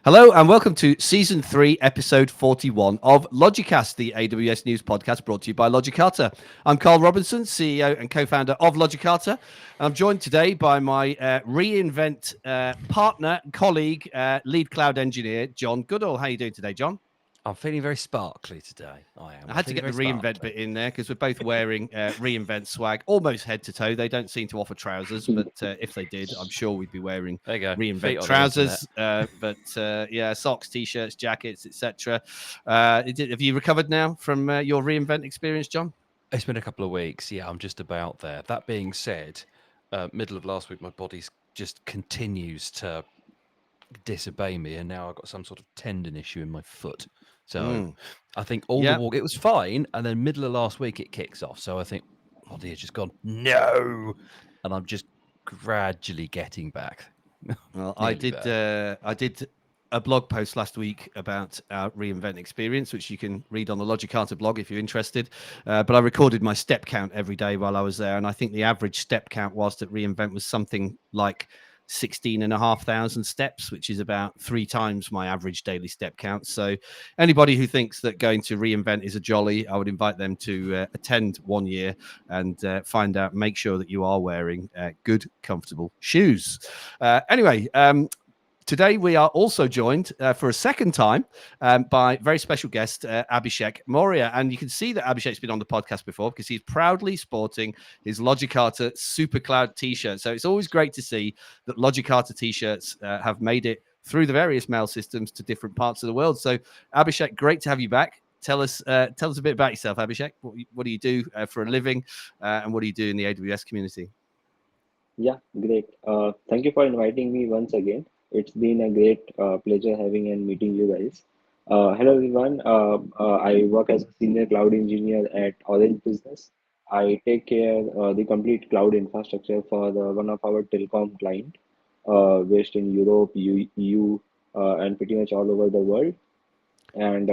Hello and welcome to Season 3, Episode 41 of Logicast, the AWS News podcast brought to you by Logicata. I'm Karl Robinson, CEO and co-founder of Logicata. I'm joined today by my reInvent partner, colleague, lead cloud engineer, John Goodall. How are you doing today, John? I'm feeling very sparkly today. I had to get the reInvent bit in there because we're both wearing reInvent swag, almost head to toe. They don't seem to offer trousers, but if they did, I'm sure we'd be wearing reInvent trousers. Yeah, socks, t-shirts, jackets, etc. Have you recovered now from your reInvent experience, John? It's been a couple of weeks. Yeah, I'm just about there. That being said, middle of last week, my body just continues to disobey me, and now I've got some sort of tendon issue in my foot. So I think the walk, it was fine, and then middle of last week it kicks off. So I think body has just gone no, and I'm just gradually getting back. Well, I did a blog post last week about our reInvent experience, which you can read on the Logicata blog if you're interested. But I recorded my step count every day while I was there, and I think the average step count whilst at reInvent was something like 16,500 steps, which is about 3 times my average daily step count. So anybody who thinks that going to reInvent is a jolly, I would invite them to attend 1 year and find out, make sure that you are wearing good, comfortable shoes. Anyway, today we are also joined for a second time by very special guest Abhishek Maurya, and you can see that Abhishek's been on the podcast before because he's proudly sporting his Logicata SuperCloud t-shirt. So it's always great to see that Logicata t-shirts have made it through the various mail systems to different parts of the world. So Abhishek, great to have you back. Tell us a bit about yourself, Abhishek. What do you do for a living, and what do you do in the AWS community? Yeah, great. Thank you for inviting me once again. It's been a great pleasure having and meeting you guys. Hello, everyone. I work as a senior cloud engineer at Orange Business. I take care the complete cloud infrastructure for one of our telecom client based in Europe, EU, and pretty much all over the world. And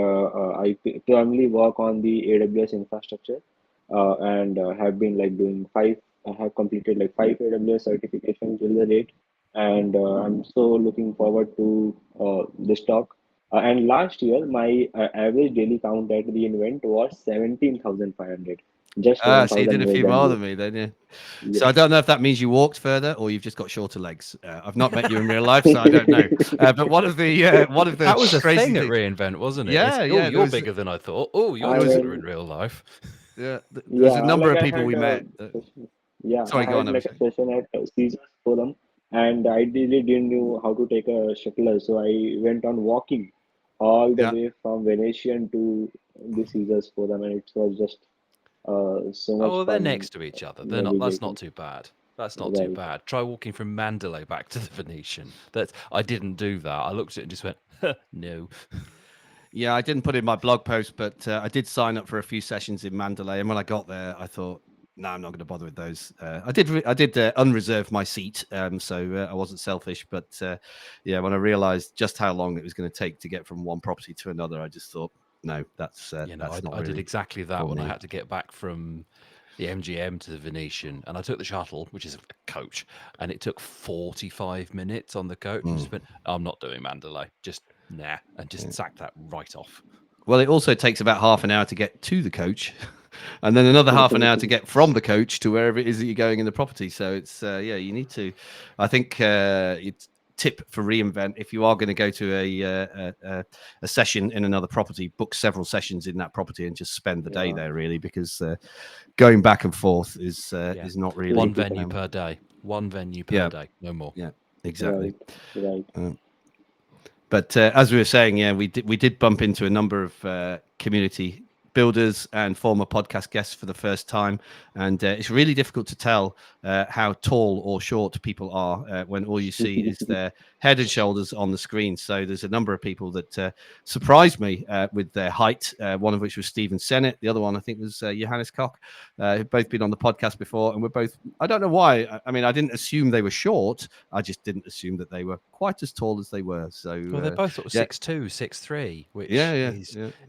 primarily work on the AWS infrastructure and have been like doing five. I have completed like 5 AWS certifications till the date, and I'm so looking forward to this talk. And last year, my average daily count at the event was 17,500. Just So you 1,000 did a more few than more you. than me then, yeah. So I Yes. don't know if that means you walked further or you've just got shorter legs. I've not met you in real life, so I don't know. But one of the That was a crazy thing at things, reInvent, wasn't it? yeah, yeah, there You're was, bigger than I thought. Oh, you're I taller in mean, real life. yeah, there's a yeah, number like of I people had we a met. session, yeah, I Sorry, go on, had like a Abhishek. session at Caesars Forum, and I really didn't know how to take a shuttler, so I went on walking all the Yeah, way from Venetian to the Caesars Forum, and it was just so Oh, much well, they're fun next to each other. They're not. That's not navigating. too bad. That's not too Right. bad. Try walking from Mandalay back to the Venetian. That I didn't do that. I looked at it and just went, no. yeah, I didn't put in my blog post, but I did sign up for a few sessions in Mandalay, and when I got there, I thought, no, I'm not going to bother with those. I did unreserve my seat, so I wasn't selfish. But yeah, when I realised just how long it was going to take to get from one property to another, I just thought, no, that's not I did really exactly that for when I me. had to get back from the MGM to the Venetian, and I took the shuttle, which is a coach, and it took 45 minutes on the coach. And just went, I'm not doing Mandalay. Just nah, and just sacked that right off. Well, it also takes about half an hour to get to the coach, and then another half an hour to get from the coach to wherever it is that you're going in the property. So it's yeah, you need to. I think it's tip for reInvent, if you are going to go to a session in another property, book several sessions in that property and just spend the day Yeah. there, really, because going back and forth is not really One venue per day. One venue per day. No more. Yeah, exactly. Right. Right. But as we were saying, yeah, we did bump into a number of community builders and former podcast guests for the first time, and it's really difficult to tell how tall or short people are when all you see is their head and shoulders on the screen. So there's a number of people that surprised me with their height. One of which was Stephen Sennett. The other one, I think, was Johannes Koch, who've both been on the podcast before, and we're both. I don't know why. I mean, I didn't assume they were short. I just didn't assume that they were quite as tall as they were. So Well, they're both sort of yeah, 6'2", 6'3", which yeah.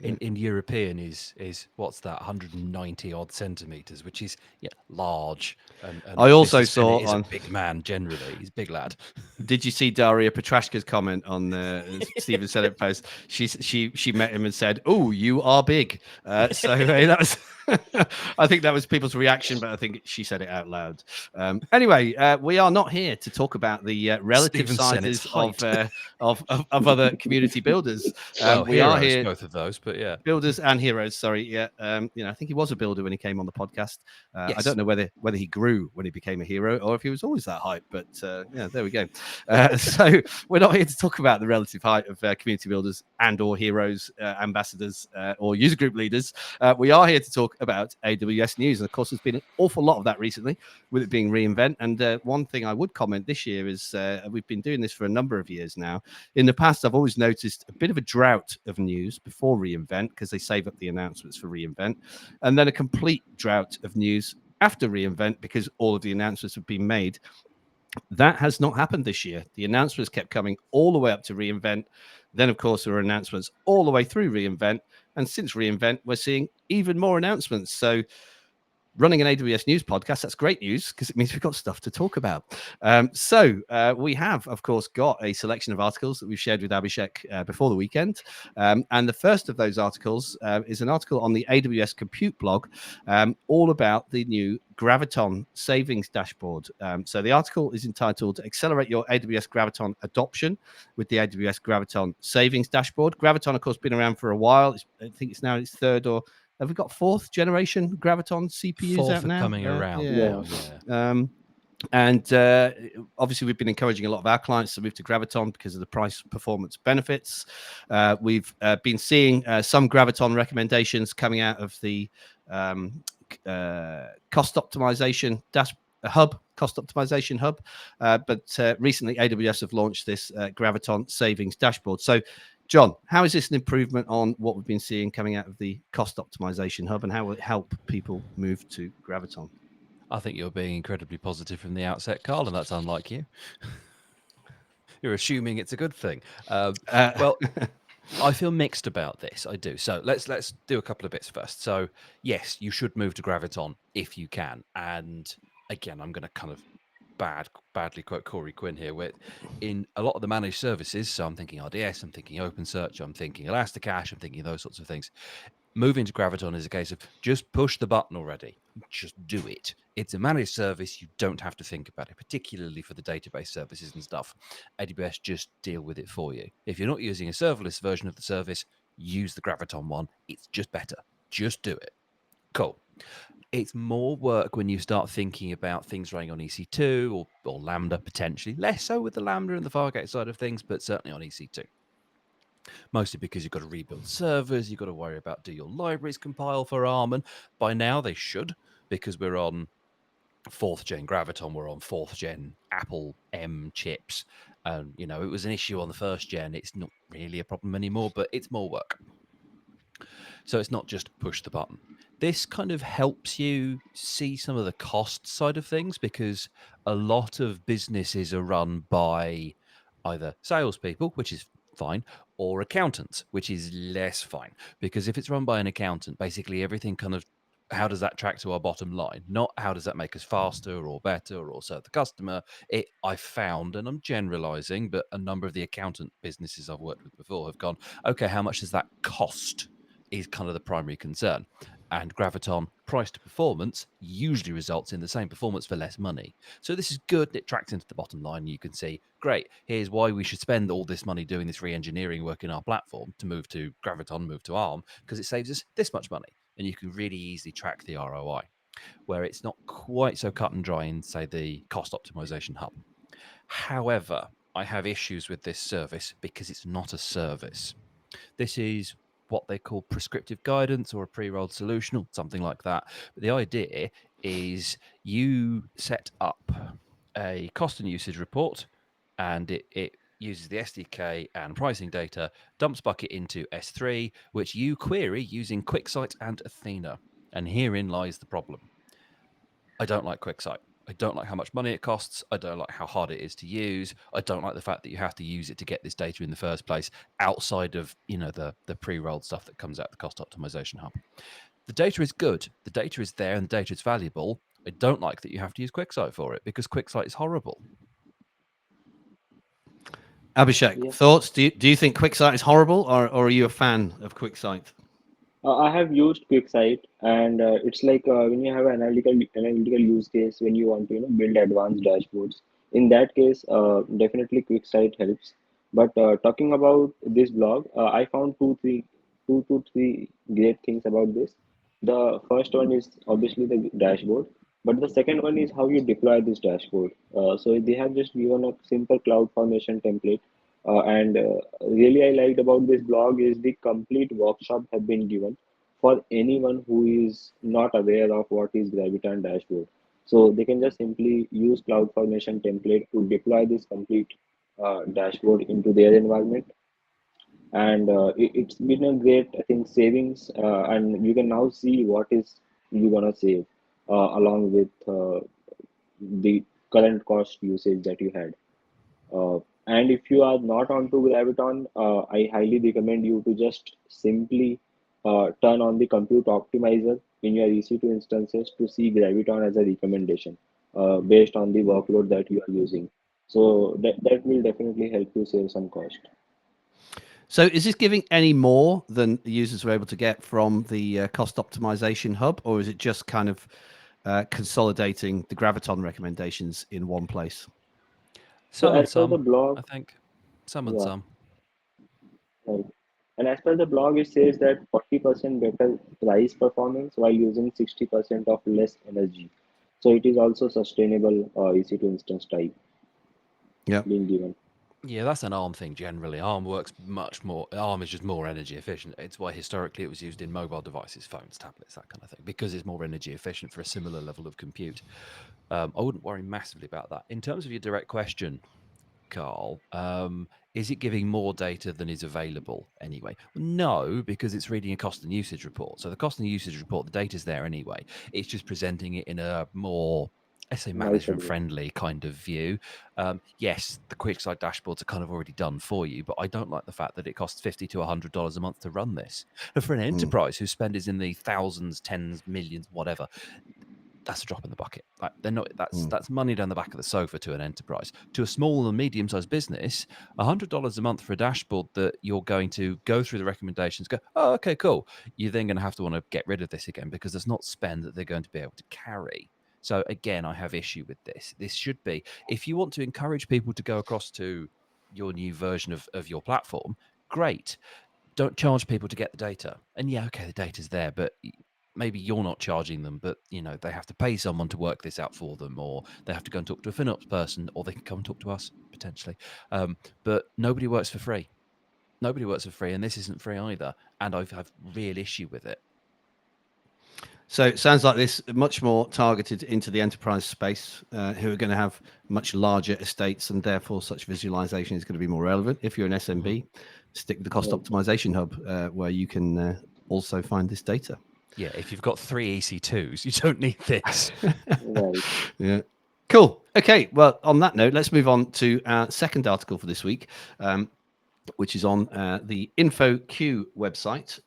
in European is what's that, 190 odd centimeters, which is I also Mr. saw Sennett is a on. big man generally. He's a big lad. Did you see Dar Maria Petrashka's comment on the Stephen Sennett post. She met him and said, "Oh, you are big." So that was. I think that was people's reaction, but I think she said it out loud. Anyway, we are not here to talk about the relative Stephen Sennett's sizes of other community builders. Well, we are Heroes, here, both of those, but yeah, builders and heroes. Sorry, yeah. I think he was a builder when he came on the podcast. Yes. I don't know whether he grew when he became a hero or if he was always that height, but yeah, there we go. So we're not here to talk about the relative height of community builders and or heroes, ambassadors, or user group leaders. We are here to talk about AWS news, and of course, there's been an awful lot of that recently, with it being reInvent. And one thing I would comment this year is we've been doing this for a number of years now. In the past, I've always noticed a bit of a drought of news before reInvent because they save up the announcements for reInvent, and then a complete drought of news after reInvent because all of the announcements have been made. That has not happened this year. The announcements kept coming all the way up to reInvent. Then, of course, there were announcements all the way through reInvent. And since reInvent, we're seeing even more announcements. So running an AWS news podcast, that's great news because it means we've got stuff to talk about. So we have, of course, got a selection of articles that we've shared with Abhishek before the weekend. And the first of those articles is an article on the AWS Compute blog, all about the new Graviton Savings Dashboard. So the article is entitled "Accelerate Your AWS Graviton Adoption with the AWS Graviton Savings Dashboard." Graviton, of course, been around for a while. I think it's now its third or have we got fourth generation Graviton CPUs fourth out now? coming around. Yeah. And obviously, we've been encouraging a lot of our clients to move to Graviton because of the price performance benefits. We've been seeing some Graviton recommendations coming out of the cost optimization hub. But recently, AWS have launched this Graviton Savings Dashboard. So, John, how is this an improvement on what we've been seeing coming out of the cost optimization hub, and how will it help people move to Graviton? I think you're being incredibly positive from the outset, Karl, and that's unlike you. You're assuming it's a good thing. Well, I feel mixed about this. I do. So let's do a couple of bits first. So yes, you should move to Graviton if you can. And again, I'm going to kind of badly quote Corey Quinn here. With in a lot of the managed services, so I'm thinking RDS, I'm thinking OpenSearch, I'm thinking Elasticache, I'm thinking those sorts of things. Moving to Graviton is a case of just push the button already. Just do it. It's a managed service. You don't have to think about it, particularly for the database services and stuff. AWS just deal with it for you. If you're not using a serverless version of the service, use the Graviton one. It's just better. Just do it. Cool. It's more work when you start thinking about things running on EC2 or Lambda potentially. Less so with the Lambda and the Fargate side of things, but certainly on EC2. Mostly because you've got to rebuild servers, you've got to worry about do your libraries compile for ARM, and by now they should, because we're on 4th gen Graviton, we're on 4th gen Apple M chips. It was an issue on the 1st gen. It's not really a problem anymore, but it's more work. So it's not just push the button. This kind of helps you see some of the cost side of things, because a lot of businesses are run by either salespeople, which is fine, or accountants, which is less fine. Because if it's run by an accountant, basically everything kind of, how does that track to our bottom line? Not how does that make us faster or better or serve the customer. I found, and I'm generalizing, but a number of the accountant businesses I've worked with before have gone, okay, how much does that cost is kind of the primary concern. And Graviton price to performance usually results in the same performance for less money. So this is good. It tracks into the bottom line. You can see, great, here's why we should spend all this money doing this re-engineering work in our platform to move to Graviton, move to ARM, because it saves us this much money. And you can really easily track the ROI, where it's not quite so cut and dry in, say, the cost optimization hub. However, I have issues with this service because it's not a service. This is what they call prescriptive guidance or a pre-rolled solution or something like that. But the idea is you set up a cost and usage report, and it uses the SDK and pricing data, dumps bucket into S3, which you query using QuickSight and Athena. And herein lies the problem. I don't like QuickSight. I don't like how much money it costs. I don't like how hard it is to use. I don't like the fact that you have to use it to get this data in the first place, outside of the pre-rolled stuff that comes out of the cost optimization hub. The data is good. The data is there, and the data is valuable. I don't like that you have to use QuickSight for it, because QuickSight is horrible. Abhishek, Yeah. thoughts? Do you think QuickSight is horrible, or are you a fan of QuickSight? I have used QuickSight, and it's like when you have an analytical use case when you want to build advanced dashboards. In that case, definitely QuickSight helps. But talking about this blog, I found two to three great things about this. The first one is obviously the dashboard, but the second one is how you deploy this dashboard. So they have just given a simple cloud formation template, and really I liked about this blog is the complete workshop have been given for anyone who is not aware of what is Graviton dashboard. So they can just simply use cloud formation template to deploy this complete dashboard into their environment. And it's been a great, I think, savings, and you can now see what is you gonna save along with the current cost usage that you had. And if you are not onto Graviton, I highly recommend you to just simply turn on the compute optimizer in your EC2 instances to see Graviton as a recommendation based on the workload that you are using. So that will definitely help you save some cost. So is this giving any more than the users were able to get from the cost optimization hub, or is it just kind of consolidating the Graviton recommendations in one place? So Some and as per the some, blog, I think. Some and yeah, some. right. And as per the blog, it says that 40% better price performance while using 60% of less energy. So it is also sustainable EC2 instance type Yeah. being given. Yeah, that's an ARM thing generally. ARM works much more. ARM is just more energy efficient. It's why historically it was used in mobile devices, phones, tablets, that kind of thing, because it's more energy efficient for a similar level of compute. I wouldn't worry massively about that. In terms of your direct question, Karl, is it giving more data than is available anyway? No, because it's reading a cost and usage report. So the cost and usage report, the data's there anyway. It's just presenting it in a more, let's say, Nice management idea. friendly kind of view. Yes, the QuickSight dashboards are kind of already done for you, but I don't like the fact that it costs $50 to $100 a month to run this. And for an Mm. enterprise whose spend is in the thousands, tens, millions, whatever, that's a drop in the bucket. Like, they're not. That's money down the back of the sofa to an enterprise. To a small and medium-sized business, $100 a month for a dashboard that you're going to go through the recommendations, go, oh, okay, cool. You're then going to have to want to get rid of this again because there's not spend that they're going to be able to carry. So again, I have issue with this. This should be, if you want to encourage people to go across to your new version of your platform, great. Don't charge people to get the data. And yeah, okay, the data's there, but maybe you're not charging them, but they have to pay someone to work this out for them, or they have to go and talk to a FinOps person, or they can come and talk to us potentially. But nobody works for free. Nobody works for free, and this isn't free either. And I have real issue with it. So it sounds like this much more targeted into the enterprise space, who are going to have much larger estates, and therefore such visualization is going to be more relevant. If you're an SMB, stick with the cost Right. optimization hub, where you can also find this data. Yeah, if you've got 3 EC2s, you don't need this. Right. Yeah. Cool. Okay. Well, on that note, let's move on to our second article for this week, which is on the InfoQ website.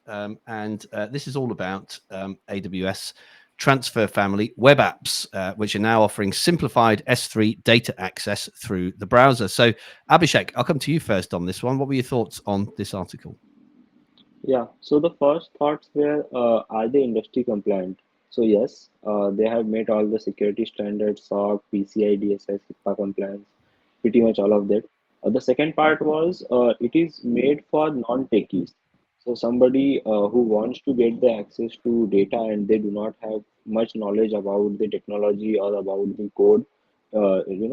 And this is all about AWS Transfer Family web apps, which are now offering simplified S3 data access through the browser. So, Abhishek, I'll come to you first on this one. What were your thoughts on this article? Yeah. So the first thoughts were, are they industry compliant? So yes, they have met all the security standards, SOC, PCI DSS, HIPAA compliance, pretty much all of that. The second part was, it is made for non-techies. So somebody who wants to get the access to data and they do not have much knowledge about the technology or about the code,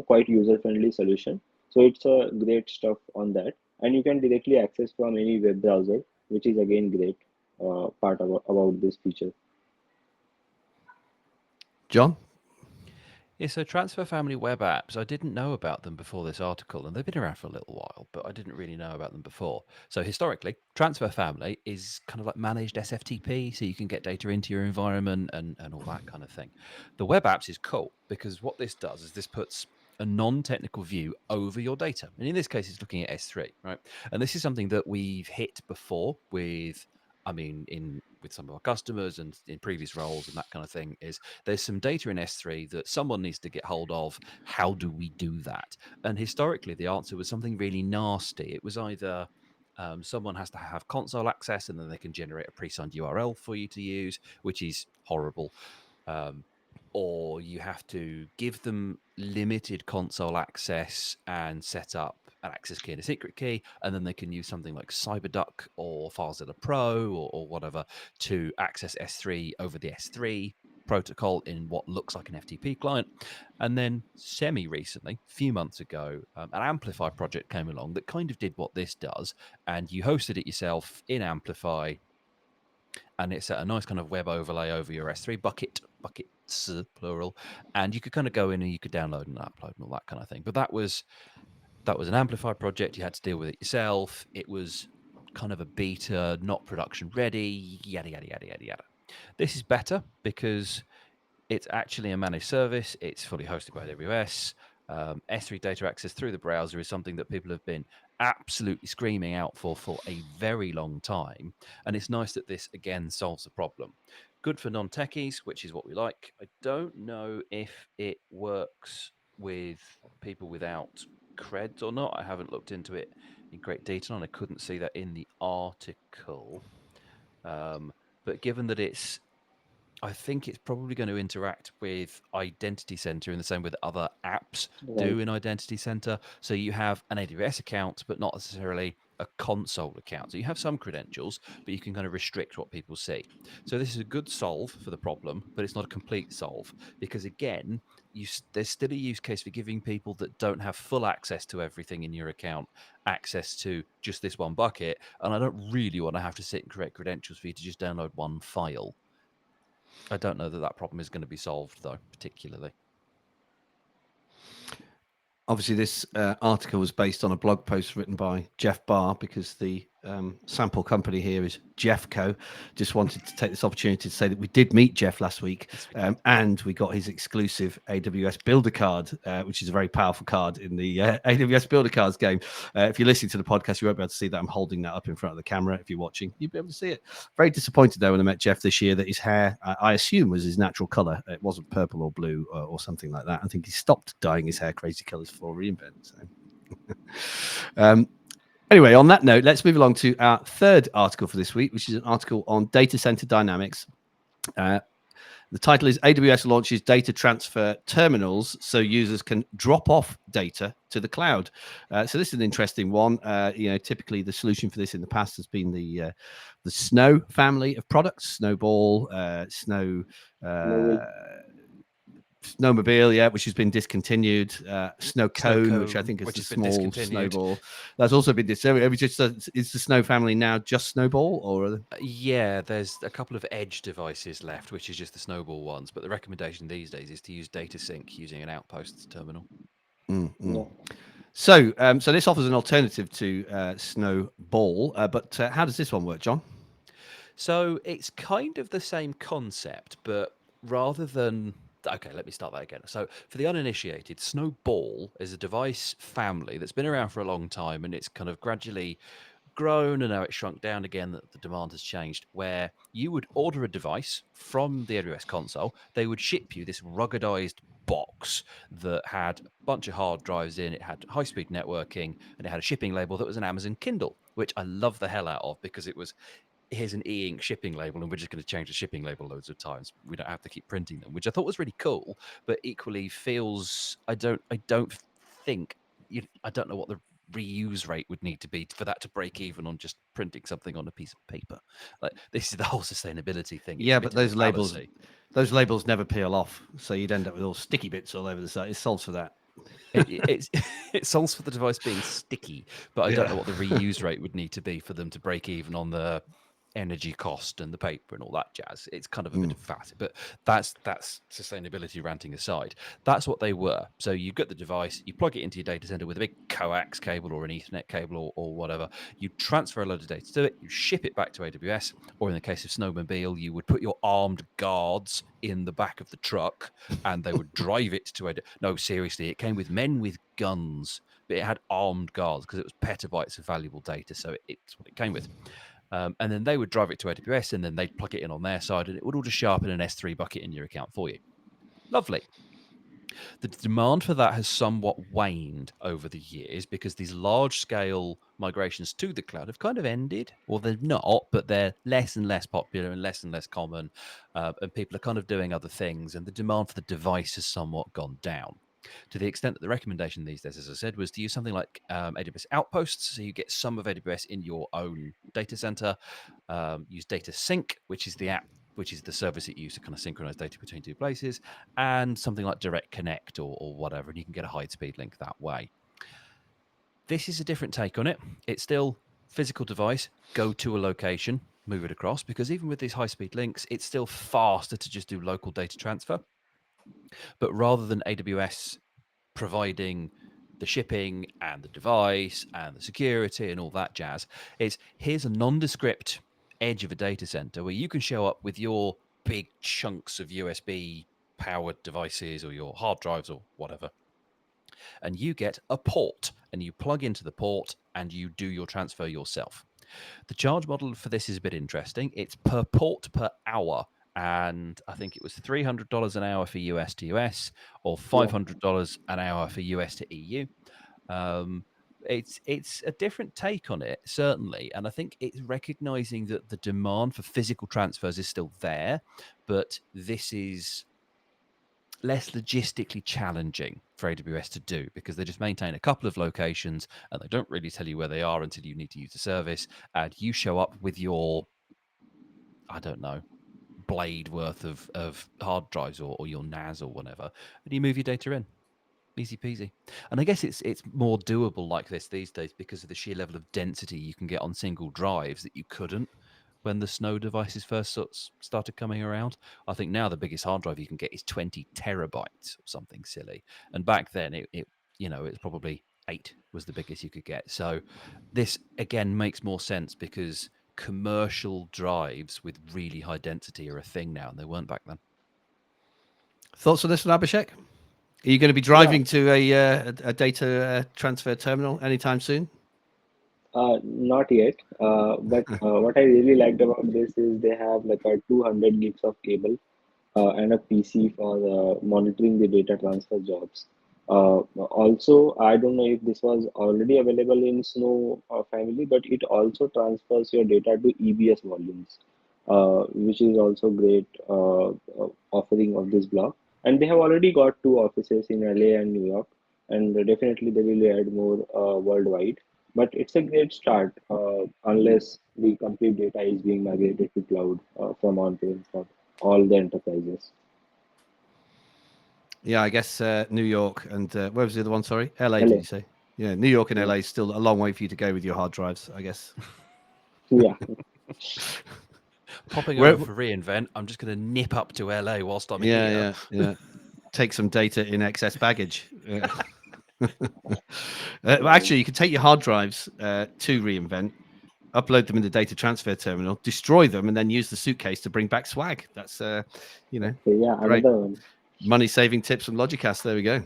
quite user-friendly solution. So it's a great stuff on that, and you can directly access from any web browser, which is again great part about this feature. John? Yeah, so Transfer Family web apps, I didn't know about them before this article, and they've been around for a little while, but I didn't really know about them before. So historically, Transfer Family is kind of like managed SFTP, so you can get data into your environment and all that kind of thing. The web apps is cool because what this does is this puts a non-technical view over your data. And in this case, it's looking at S3, right? And this is something that we've hit before with I mean, in with some of our customers and in previous roles and that kind of thing, is there's some data in S3 that someone needs to get hold of. How do we do that? And historically, the answer was something really nasty. It was either someone has to have console access and then they can generate a pre-signed URL for you to use, which is horrible. Um, or you have to give them limited console access and set up an access key and a secret key, and then they can use something like CyberDuck or FileZilla Pro or whatever to access S3 over the S3 protocol in what looks like an FTP client. And then semi-recently, a few months ago, an Amplify project came along that kind of did what this does, and you hosted it yourself in Amplify, and it set a nice kind of web overlay over your S3 buckets plural, and you could kind of go in and you could download and upload and all that kind of thing. But that was an Amplify project. You had to deal with it yourself. It was kind of a beta, not production ready, yada yada yada yada yada. This is better because it's actually a managed service. It's fully hosted by AWS. S3 data access through the browser is something that people have been absolutely screaming out for a very long time. And it's nice that this, again, solves the problem. Good for non-techies, which is what we like. I don't know if it works with people without creds or not. I haven't looked into it in great detail, and I couldn't see that in the article. But given that I think it's probably going to interact with Identity Center in the same way that other apps do Right. in Identity Center. So you have an AWS account, but not necessarily a console account. So you have some credentials, but you can kind of restrict what people see. So this is a good solve for the problem, but it's not a complete solve because, again, there's still a use case for giving people that don't have full access to everything in your account access to just this one bucket. And I don't really want to have to sit and create credentials for you to just download one file. I don't know that problem is going to be solved, though, particularly. Obviously, this article was based on a blog post written by Jeff Barr, because the sample company here is Jeffco. Just wanted to take this opportunity to say that we did meet Jeff last week, and we got his exclusive AWS Builder card, which is a very powerful card in the AWS Builder cards game. If you're listening to the podcast, you won't be able to see that. I'm holding that up in front of the camera. If you're watching, you'll be able to see it. Very disappointed, though, when I met Jeff this year that his hair, I assume, was his natural color. It wasn't purple or blue or something like that. I think he stopped dyeing his hair crazy colors for reInvent. So. Anyway, on that note, let's move along to our third article for this week, which is an article on data center dynamics. The title is AWS launches data transfer terminals so users can drop off data to the cloud. So this is an interesting one. Typically the solution for this in the past has been the Snow family of products: Snowball, Snowmobile, yeah, which has been discontinued. Snow Cone, which I think is the small snowball. That's also been discontinued. Is the Snow family now just Snowball, or? Yeah, there's a couple of edge devices left, which is just the Snowball ones. But the recommendation these days is to use data sync using an Outposts terminal. Yeah. So this offers an alternative to Snowball. But how does this one work, John? So it's kind of the same concept, but rather than... Okay, let me start that again. So for the uninitiated, Snowball is a device family that's been around for a long time, and it's kind of gradually grown, and now it's shrunk down again, that the demand has changed, where you would order a device from the AWS console. They would ship you this ruggedized box that had a bunch of hard drives in, it had high-speed networking, and it had a shipping label that was an Amazon Kindle, which I love the hell out of, because it was, here's an e-ink shipping label, and we're just going to change the shipping label loads of times. We don't have to keep printing them, which I thought was really cool, but equally feels, I don't know what the reuse rate would need to be for that to break even on just printing something on a piece of paper. Like, this is the whole sustainability thing. Yeah, but those labels never peel off, so you'd end up with all sticky bits all over the site. It solves for that. It solves for the device being sticky, but I don't know what the reuse rate would need to be for them to break even on the energy cost and the paper and all that jazz. It's kind of a bit of fat, but that's sustainability ranting aside. That's what they were. So you get the device, you plug it into your data center with a big coax cable or an Ethernet cable or whatever. You transfer a load of data to it, you ship it back to AWS, or in the case of Snowmobile, you would put your armed guards in the back of the truck and they would drive it to AWS. No, seriously, it came with men with guns, but it had armed guards because it was petabytes of valuable data. So it's what it came with. And then they would drive it to AWS, and then they'd plug it in on their side, and it would all just show up in an S3 bucket in your account for you. Lovely. The demand for that has somewhat waned over the years because these large-scale migrations to the cloud have kind of ended, or they're not, but they're less and less popular and less common, and people are kind of doing other things, and the demand for the device has somewhat gone down. To the extent that the recommendation these days, as I said, was to use something like AWS Outposts, so you get some of AWS in your own data center. Use Data Sync, which is the app, which is the service that you use to kind of synchronize data between two places, and something like Direct Connect or whatever, and you can get a high-speed link that way. This is a different take on it. It's still physical device, go to a location, move it across, because even with these high-speed links, it's still faster to just do local data transfer. But rather than AWS providing the shipping and the device and the security and all that jazz, here's a nondescript edge of a data center where you can show up with your big chunks of USB powered devices or your hard drives or whatever, and you get a port and you plug into the port and you do your transfer yourself. The charge model for this is a bit interesting. It's per port per hour, and I think it was $300 an hour for US to US or $500 an hour for US to EU. It's a different take on it, certainly, and I think it's recognizing that the demand for physical transfers is still there, but this is less logistically challenging for AWS to do because they just maintain a couple of locations and they don't really tell you where they are until you need to use the service, and you show up with your, I don't know, blade worth of hard drives or your NAS or whatever, and you move your data in. Easy peasy. And I guess it's more doable like this these days because of the sheer level of density you can get on single drives that you couldn't when the Snow devices first started coming around. I think now the biggest hard drive you can get is 20 terabytes or something silly. And back then it's probably 8 was the biggest you could get. So this again makes more sense because commercial drives with really high density are a thing now, and they weren't back then. Thoughts on this one, Abhishek? Are you going to be driving to a data transfer terminal anytime soon? Not yet, but what I really liked about this is they have like a 200 gigs of cable and a PC for monitoring the data transfer jobs. Also, I don't know if this was already available in Snow family, but it also transfers your data to EBS volumes, which is also great offering of this block. And they have already got 2 offices in LA and New York, and definitely they will add more worldwide. But it's a great start unless the complete data is being migrated to cloud from on-prem for all the enterprises. Yeah, I guess New York and where was the other one? Sorry, LA. LA. Did you say? Yeah, New York and LA is still a long way for you to go with your hard drives, I guess. Yeah. Popping over for reInvent, I'm just going to nip up to LA whilst I'm here. Yeah. Take some data in excess baggage. Yeah. Actually, you could take your hard drives to reInvent, upload them in the data transfer terminal, destroy them, and then use the suitcase to bring back swag. That's Okay, yeah, great another one. money-saving tips from Logicast. There we go.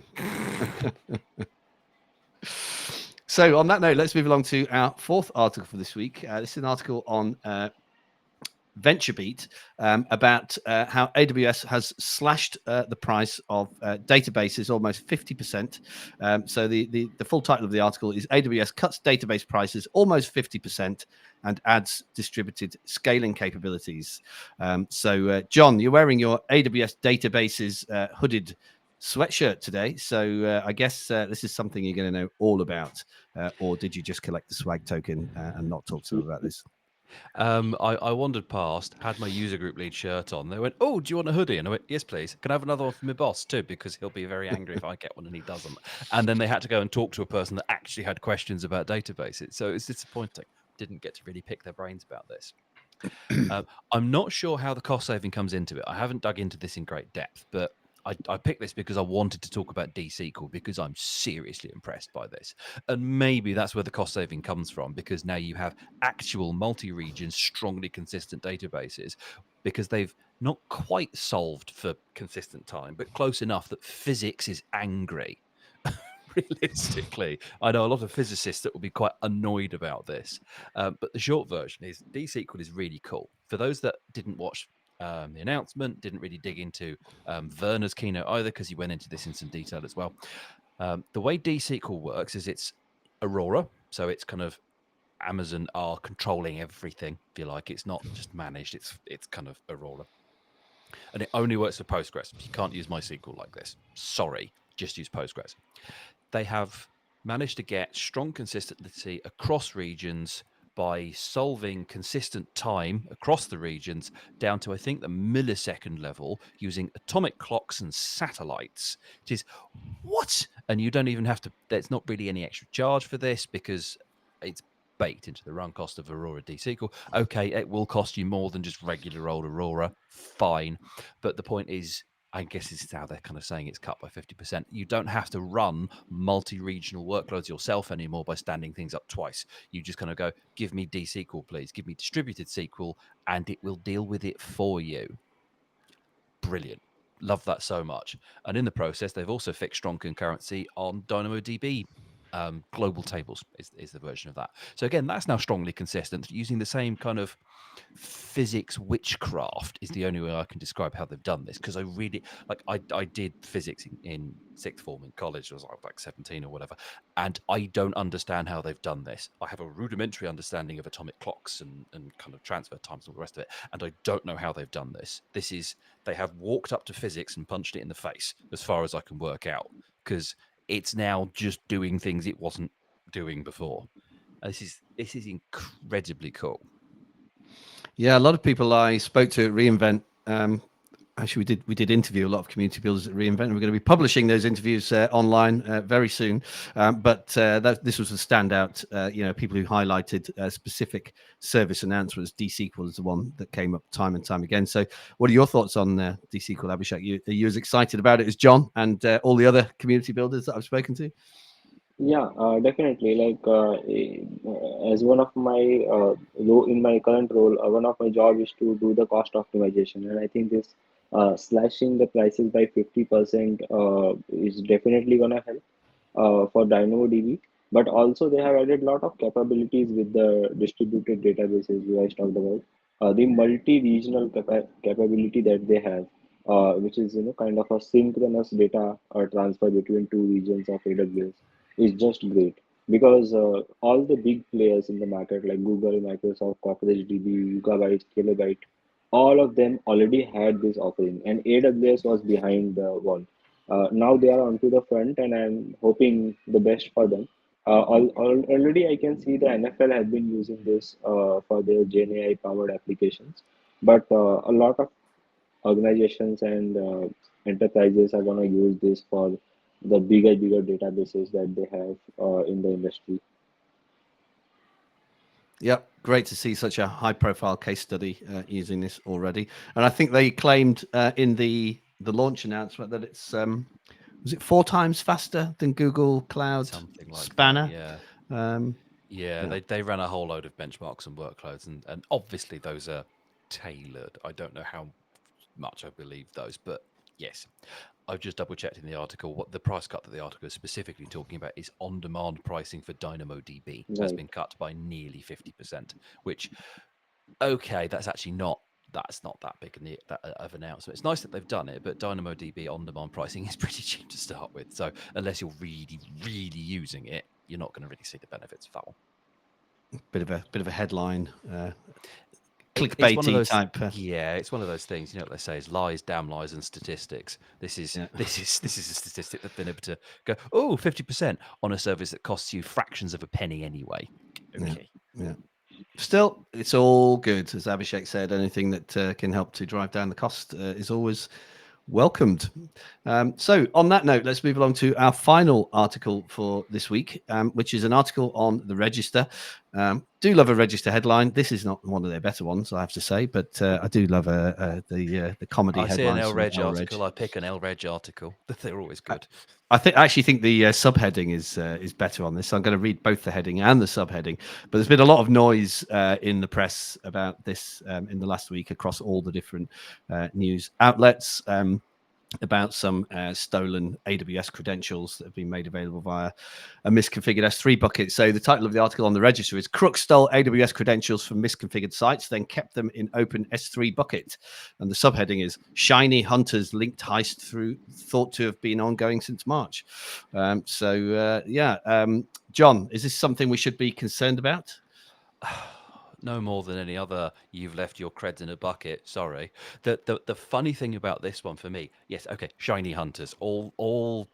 So on that note, let's move along to our fourth article for this week. This is an article on VentureBeat about how AWS has slashed the price of databases almost 50%. So the full title of the article is AWS cuts database prices almost 50% and adds distributed scaling capabilities. So John, you're wearing your AWS databases hooded sweatshirt today. So I guess this is something you're going to know all about. Or did you just collect the swag token and not talk to them about this? I wandered past, had my user group lead shirt on. They went, "Oh, do you want a hoodie?" And I went, "Yes, please. Can I have another one for my boss too? Because he'll be very angry if I get one and he doesn't." And then they had to go and talk to a person that actually had questions about databases. So it's disappointing. Didn't get to really pick their brains about this. I'm not sure how the cost saving comes into it. I haven't dug into this in great depth, but I picked this because I wanted to talk about D-SQL because I'm seriously impressed by this. And maybe that's where the cost saving comes from, because now you have actual multi-region, strongly consistent databases, because they've not quite solved for consistent time, but close enough that physics is angry realistically. I know a lot of physicists that will be quite annoyed about this, but the short version is D-SQL is really cool. For those that didn't watch the announcement, didn't really dig into Werner's keynote either, because he went into this in some detail as well. The way D-SQL works is it's Aurora, so it's kind of Amazon are controlling everything, if you like. It's not just managed, it's kind of Aurora. And it only works for Postgres. You can't use MySQL like this. Sorry, just use Postgres. They have managed to get strong consistency across regions by solving consistent time across the regions down to, I think, the millisecond level using atomic clocks and satellites, which is what? And you don't even have to, there's not really any extra charge for this because it's baked into the run cost of Aurora D-SQL. Okay, it will cost you more than just regular old Aurora. Fine. But the point is, I guess this is how they're kind of saying it's cut by 50%. You don't have to run multi-regional workloads yourself anymore by standing things up twice. You just kind of go, give me D-SQL, please. Give me distributed SQL, and it will deal with it for you. Brilliant. Love that so much. And in the process, they've also fixed strong concurrency on DynamoDB. Global tables is the version of that. So again, that's now strongly consistent. Using the same kind of physics witchcraft is the only way I can describe how they've done this, because I really I did physics in sixth form in college. I was like 17 or whatever, and I don't understand how they've done this. I have a rudimentary understanding of atomic clocks and kind of transfer times and all the rest of it, and I don't know how they've done this. They have walked up to physics and punched it in the face, as far as I can work out, because it's now just doing things it wasn't doing before. This is incredibly cool. Yeah, a lot of people I spoke to at reInvent. Actually, we did interview a lot of community builders at reInvent. We're going to be publishing those interviews online very soon. But this was a standout. People who highlighted specific service announcements. D-SQL is the one that came up time and time again. So, what are your thoughts on D-SQL, Abhishek? Are you as excited about it as John and all the other community builders that I've spoken to? Yeah, definitely. As one of my in my current role, one of my job is to do the cost optimization, and I think this slashing the prices by 50% is definitely gonna help for DynamoDB. But also they have added a lot of capabilities with the distributed databases you guys talked about. The multi-regional capability that they have, which is kind of a synchronous data transfer between two regions of AWS, is just great because all the big players in the market like Google, Microsoft, CockroachDB, Gigabyte, Kilobyte, all of them already had this offering, and AWS was behind the wall. Now they are onto the front, and I'm hoping the best for them. Already, I can see the NFL has been using this for their GenAI powered applications, but a lot of organizations and enterprises are going to use this for the bigger databases that they have in the industry. Yep, great to see such a high-profile case study using this already. And I think they claimed in the launch announcement that it's was it 4 times faster than Google Cloud Something like Spanner? That, yeah. They ran a whole load of benchmarks and workloads, and obviously those are tailored. I don't know how much I believe those, but yes. I've just double checked in the article what the price cut that the article is specifically talking about is on-demand pricing for DynamoDB has been cut by nearly 50%, which, okay, that's not that big of an announcement. It's nice that they've done it, but DynamoDB on-demand pricing is pretty cheap to start with. So unless you're really, really using it, you're not going to really see the benefits of that one. Bit of a headline. Clickbaity type. Yeah, it's one of those things. You know what they say is lies, damn lies, and statistics. This is a statistic that's been able to go 50% on a service that costs you fractions of a penny anyway. Okay. Yeah. Still, it's all good, as Abhishek said. Anything that can help to drive down the cost is always welcomed. So on that note, let's move along to our final article for this week, which is an article on the register. Do love a register headline. This is not one of their better ones, I have to say, but I do love the comedy headlines. I see an LReg article. I pick an LReg article. They're always good. I actually think the subheading is better on this. So I'm going to read both the heading and the subheading. But there's been a lot of noise in the press about this in the last week across all the different news outlets. about some stolen AWS credentials that have been made available via a misconfigured S3 bucket. So the title of the article on the register is Crooks stole AWS credentials from misconfigured sites, then kept them in open S3 bucket. And the subheading is Shiny Hunters linked heist thought to have been ongoing since March. John, is this something we should be concerned about? No more than any other. You've left your creds in a bucket. Sorry. The funny thing about this one for me, yes, okay, shiny hunters, all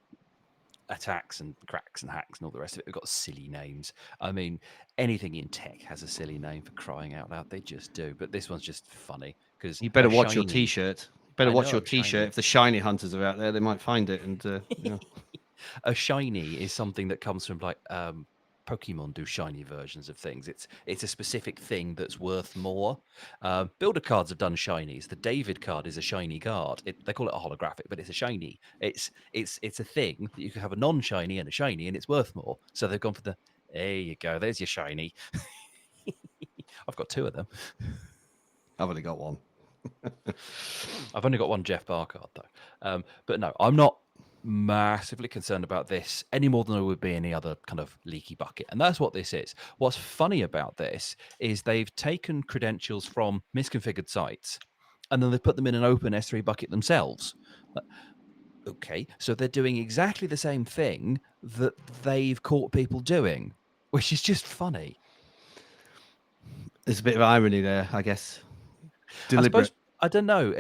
attacks and cracks and hacks and all the rest of it have got silly names. I mean, anything in tech has a silly name, for crying out loud. They just do. But this one's just funny because You better watch your T-shirt. I Watch know, your T-shirt. shiny. If the shiny hunters are out there, they might find it. And A shiny is something that comes from like Pokemon do shiny versions of things. It's a specific thing that's worth more. Builder cards have done shinies. The David card is a shiny card. They call it a holographic, but it's a shiny. It's a thing that you can have a non-shiny and a shiny, and it's worth more. So they've gone for the. There you go. There's your shiny. I've got two of them. I've only got one. I've only got one Jeff Barr card though. But no, I'm not massively concerned about this any more than I would be any other kind of leaky bucket. And that's what this is. What's funny about this is they've taken credentials from misconfigured sites and then they put them in an open S3 bucket themselves. Okay, so they're doing exactly the same thing that they've caught people doing, which is just funny. There's a bit of irony there, I guess. Deliberate. I don't know.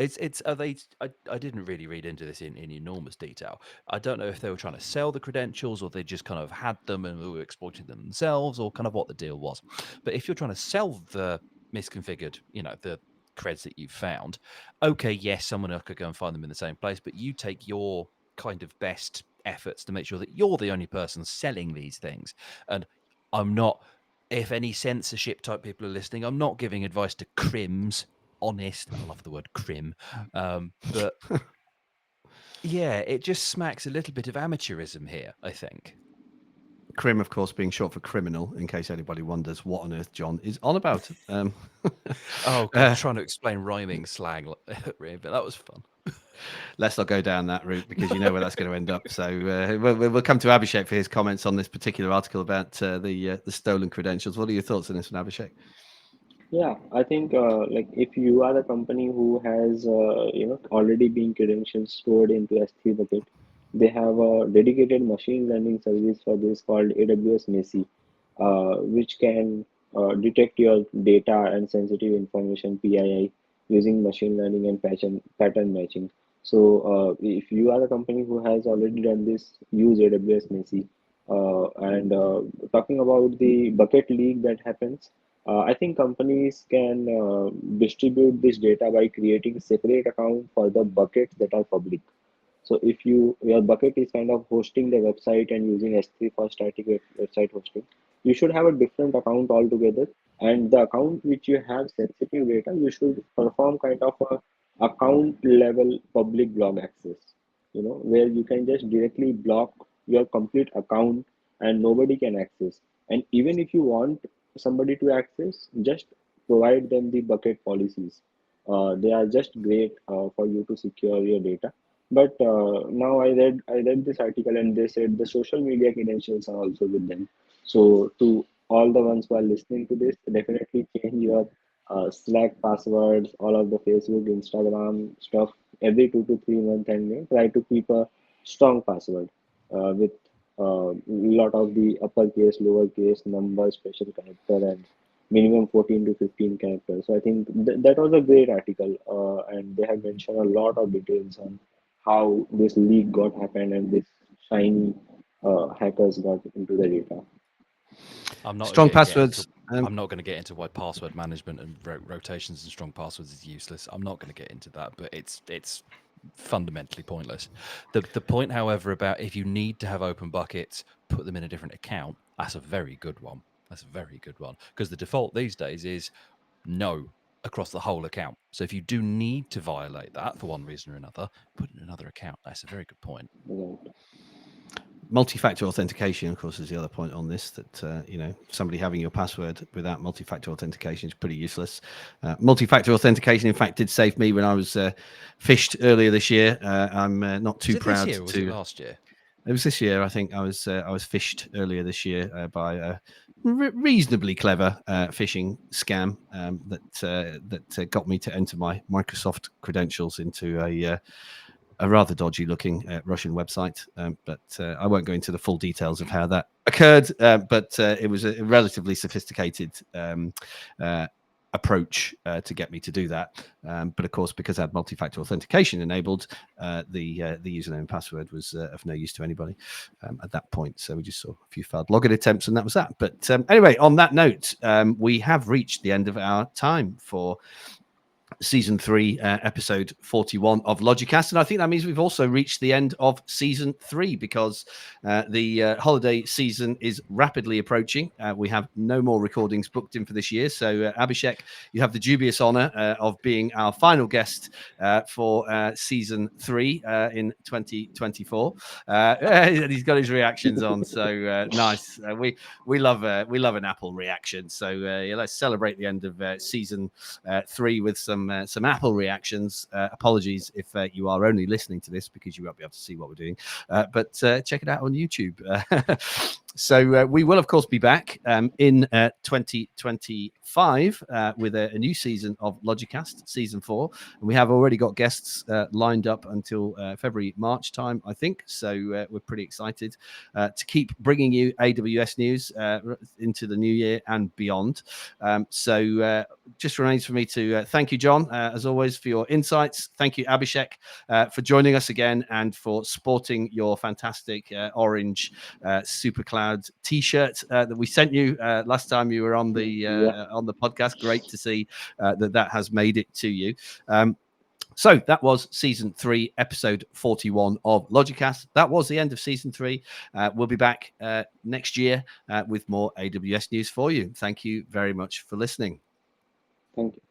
Are they? I didn't really read into this in enormous detail. I don't know if they were trying to sell the credentials or they just kind of had them and were exploiting them themselves, or kind of what the deal was. But if you're trying to sell the misconfigured, the creds that you've found, okay, yes, someone else could go and find them in the same place, but you take your kind of best efforts to make sure that you're the only person selling these things. And I'm not. If any censorship type people are listening, I'm not giving advice to crims. Honest, I love the word crim, but yeah, it just smacks a little bit of amateurism here, I think. Crim, of course, being short for criminal, in case anybody wonders what on earth John is on about. Oh, God, trying to explain rhyming slang, but that was fun. Let's not go down that route because you know where that's going to end up. So we'll come to Abhishek for his comments on this particular article about the stolen credentials. What are your thoughts on this one, Abhishek? Yeah, I think like if you are a company who has already been credentials stored into S3 bucket, they have a dedicated machine learning service for this called AWS Messi, which can detect your data and sensitive information PII using machine learning and pattern matching. So if you are a company who has already done this, use AWS Messi. And talking about the bucket leak that happens. I think companies can distribute this data by creating separate account for the buckets that are public. So if your bucket is kind of hosting the website and using S3 for static website hosting, you should have a different account altogether. And the account which you have sensitive data, you should perform kind of a account level public blog access, where you can just directly block your complete account and nobody can access. And even if you want somebody to access, just provide them the bucket policies. They are just great for you to secure your data. But now I read this article and they said the social media credentials are also with them. So to all the ones who are listening to this, definitely change your Slack passwords, all of the Facebook, Instagram stuff every 2 to 3 months, and try to keep a strong password with a lot of the uppercase, lowercase, number, special character, and minimum 14 to 15 characters. So I think that was a great article, and they have mentioned a lot of details on how this leak got happened and this shiny hackers got into the data. I'm not Strong gonna passwords. I'm not going to get into why password management and rotations and strong passwords is useless. I'm not going to get into that, but it's fundamentally pointless. The point, however, about if you need to have open buckets, put them in a different account. That's a very good one. That's a very good one because the default these days is no across the whole account. So if you do need to violate that for one reason or another, put it in another account. That's a very good point. Right. multi-factor authentication, of course, is the other point on this, that somebody having your password without multi-factor authentication is pretty useless. Multi-factor authentication, in fact, did save me when I was phished earlier this year. I'm not too proud this year, or was it last year? It was this year, I think. I was phished earlier this year by a reasonably clever phishing scam that got me to enter my Microsoft credentials into a rather dodgy looking Russian website. But I won't go into the full details of how that occurred. But it was a relatively sophisticated approach to get me to do that. But of course, because I had multi-factor authentication enabled, the username and password was of no use to anybody at that point. So we just saw a few failed login attempts, and that was that. But anyway, on that note, we have reached the end of our time for season 3, episode 41 of Logicast, and I think that means we've also reached the end of season 3, because the holiday season is rapidly approaching. We have no more recordings booked in for this year, so Abhishek, you have the dubious honor of being our final guest for season 3 in 2024. He's got his reactions on, so nice. We love an Apple reaction, so yeah, let's celebrate the end of season 3 with some Apple reactions. Apologies if you are only listening to this, because you won't be able to see what we're doing, but check it out on YouTube. So we will, of course, be back in 2025 with a new season of Logicast, season 4. And we have already got guests lined up until February, March time, I think. So we're pretty excited to keep bringing you AWS news into the new year and beyond. So just remains for me to thank you, John, as always, for your insights. Thank you, Abhishek, for joining us again and for sporting your fantastic orange Super Cloud T-shirt that we sent you last time you were on the podcast. Great to see that has made it to you. So that was season 3, episode 41 of Logicast. That was the end of season 3. We'll be back next year with more AWS news for you. Thank you very much for listening. Thank you.